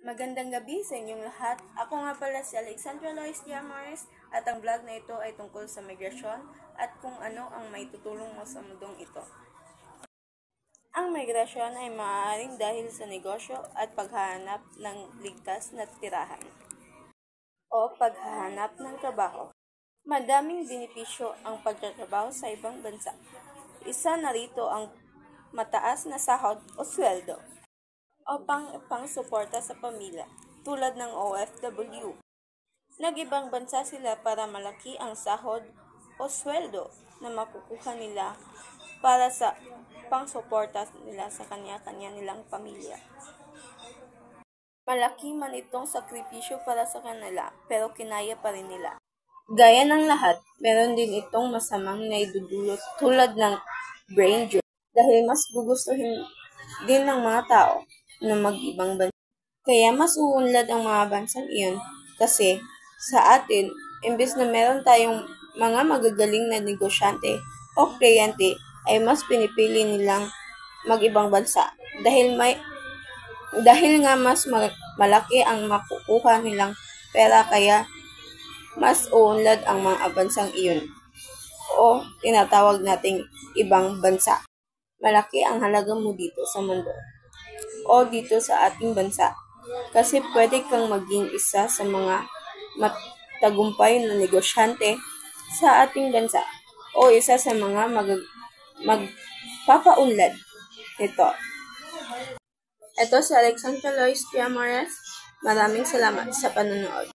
Magandang gabi sa inyong lahat. Ako nga pala si Alexandra Lois Diamores at ang vlog na ito ay tungkol sa migrasyon at kung ano ang maitutulong mo sa mundong ito. Ang migrasyon ay maaaring dahil sa negosyo at paghahanap ng ligtas na tirahan o paghahanap ng trabaho. Madaming benepisyo ang pagtatrabaho sa ibang bansa. Isa na rito ang mataas na sahod o sweldo o pang-suporta sa pamilya, tulad ng OFW. Nag-ibang bansa sila para malaki ang sahod o sweldo na makukuha nila para sa pang-suporta nila sa kanya-kanya nilang pamilya. Malaki man itong sakripisyo para sa kanila, pero kinaya pa rin nila. Gaya ng lahat, meron din itong masamang naidudulot tulad ng brain drain dahil mas gugustuhin din ng mga tao na mag-ibang bansa. Kaya mas uunlad ang mga bansang iyon kasi sa atin, imbes na meron tayong mga magagaling na negosyante o kliyente, ay mas pinipili nilang mag-ibang bansa dahil nga mas malaki ang makukuha nilang pera kaya mas uunlad ang mga bansang iyon o tinatawag nating ibang bansa. Malaki ang halaga mo dito sa mundo o dito sa ating bansa kasi pwede kang maging isa sa mga matagumpay na negosyante sa ating bansa o isa sa mga magpapaunlad nito. Ito si Alexandra Lois Diamores. Maraming salamat sa panonood.